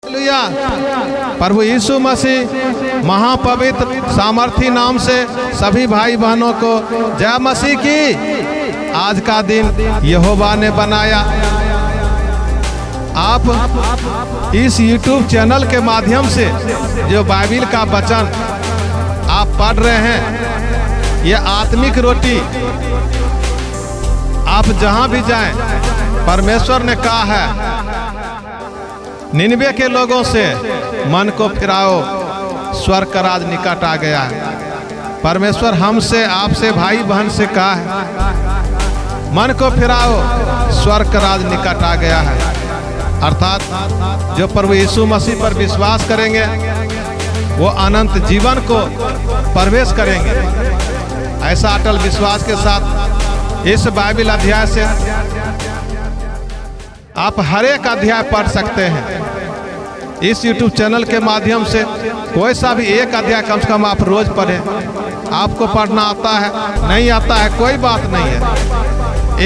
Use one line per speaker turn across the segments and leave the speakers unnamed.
Hallelujah. प्रभु यीशु मसीह महापवित्र सामर्थी नाम से सभी भाई बहनों को जय मसीह की। आज का दिन यहोवा ने बनाया। आप इस YouTube चैनल के माध्यम से जो बाइबिल का वचन आप पढ़ रहे हैं, ये आत्मिक रोटी आप जहां भी जाएं, परमेश्वर ने कहा है निनवे के लोगों से मन को फिराओ, स्वर्ग का राज निकट आ गया है। परमेश्वर हमसे आपसे भाई बहन से कहा है मन को फिराओ, स्वर्ग का राज निकट आ गया है। अर्थात जो प्रभु यीशु मसीह पर विश्वास करेंगे वो अनंत जीवन को प्रवेश करेंगे। ऐसा अटल विश्वास के साथ इस बाइबिल अध्याय से आप हर एक अध्याय पढ़ सकते हैं। इस YouTube चैनल के माध्यम से कोई सा भी एक अध्याय कम से कम आप रोज पढ़ें। आपको पढ़ना आता है नहीं आता है कोई बात नहीं है,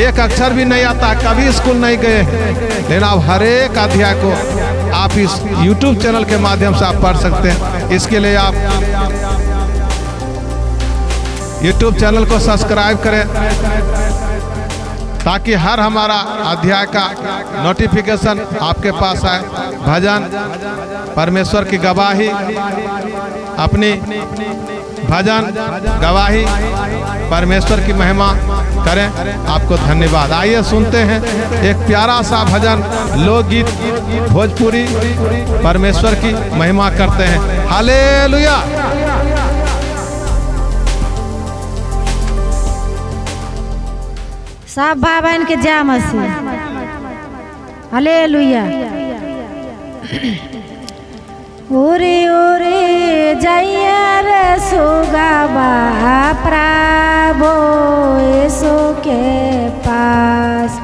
एक अक्षर भी नहीं आता है, कभी स्कूल नहीं गए, लेकिन आप हर एक अध्याय को आप इस YouTube चैनल के माध्यम से आप पढ़ सकते हैं। इसके लिए आप YouTube चैनल को सब्सक्राइब करें ताकि हर हमारा अध्याय का नोटिफिकेशन आपके पास आए। भजन, परमेश्वर की गवाही, अपनी भजन गवाही, परमेश्वर की महिमा करें। आपको धन्यवाद। आइए सुनते हैं एक प्यारा सा भजन, लोकगीत भोजपुरी, परमेश्वर की महिमा करते हैं। हालेलुया।
सब भाई बहन के जय मसीह। हालेलुया। ओरे ओरे जाइए रे सुगावा प्रभु यीशु के पास।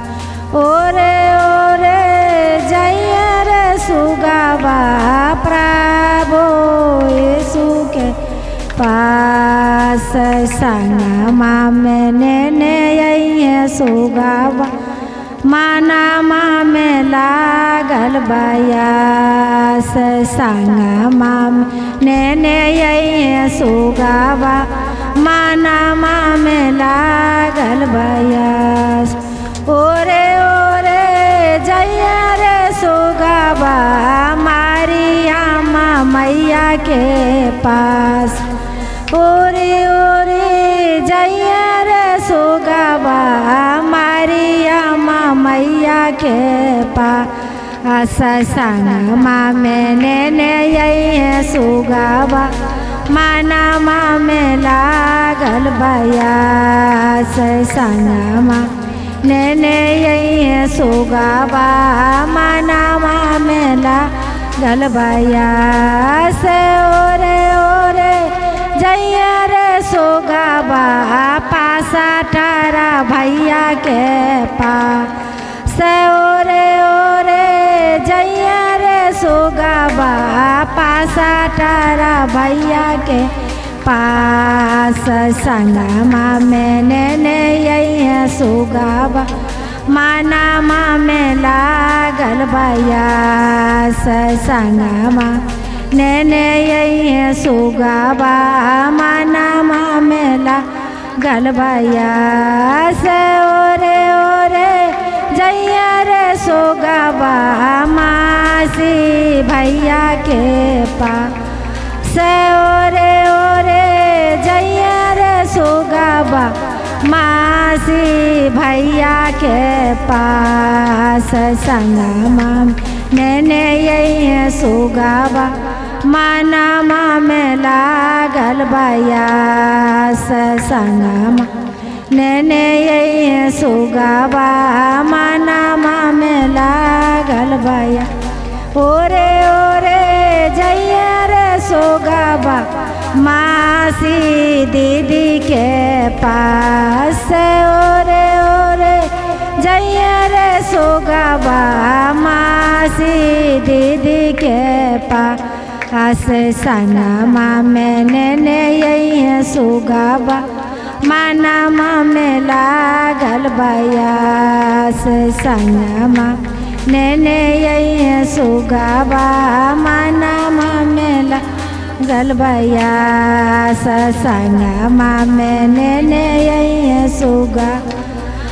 ओरे ओरे जाइए रे सुगावा प्रभु यीशु के पास। संगमा में ने सुगावा मानामा में लागल बयास। संगमा में ने सुगावा मानामा में लागल बयास। ओरे ओरे जइया रे सुगावा मारियामा मैया के पास। ओरे ओरे जइया रे सुगावा मारियामा मैया के पास। संगमा में ने सुगावा मानामा में लागल बयास। संगमा ने सुगावा मानामा में लागल बयास। ओरे ओरे जइया रे सुगावा पासा तारा भैया के पास। ओरे ओरे जइया रे सुगावा पासा तारा भैया के पास। संगमा में ने सुगावा मानामा में लागल बयास। संगमा ने सुगावा मानामा में लागल बयास। ओरे ओरे जइया रे सुगावा मासी भैया के पास। ओरे ओरे जइया रे सुगावा मासी भैया के पास। संगमा ने सुगावा मानामा में लागल बयास। संगमा ने सुगावा मानामा में लागल बयास। ओरे ओरे जइया रे सुगावा मासी दीदी के पास। ओरे ओरे जइया रे सुगावा मासी दीदी के पास। संगमा में ने सुगावा मानामा में लागल बयास। संगमा नेने यही सुगाबा माना मेला गलबैया ससंग में नेने यही सुगा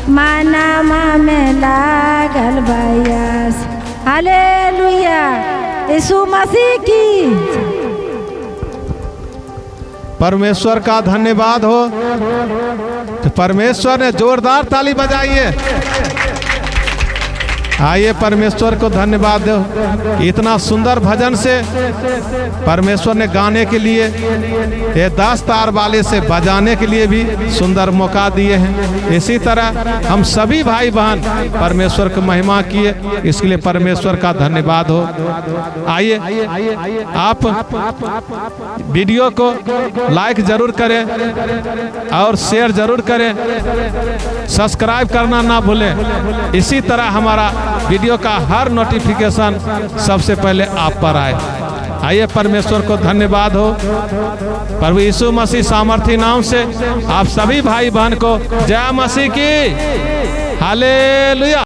माना मेला गलबैया। हालेलुया, यीशु मसीह की।
परमेश्वर का धन्यवाद हो। तो परमेश्वर ने जोरदार ताली बजाइए। आइए परमेश्वर को धन्यवाद दो। इतना सुंदर भजन से परमेश्वर ने गाने के लिए, ये 10 तार वाले से बजाने के लिए भी सुंदर मौका दिए हैं। इसी तरह हम सभी भाई बहन परमेश्वर की महिमा किए, इसके लिए परमेश्वर का धन्यवाद हो। आइए आप वीडियो को लाइक जरूर करें और शेयर जरूर करें, सब्सक्राइब करना ना भूलें। इसी तरह हमारा वीडियो का हर नोटिफिकेशन सबसे पहले आप पर आए। आइए परमेश्वर को धन्यवाद हो। प्रभु यीशु मसीह सामर्थी नाम से आप सभी भाई बहन को जय मसीह की। हालेलुया।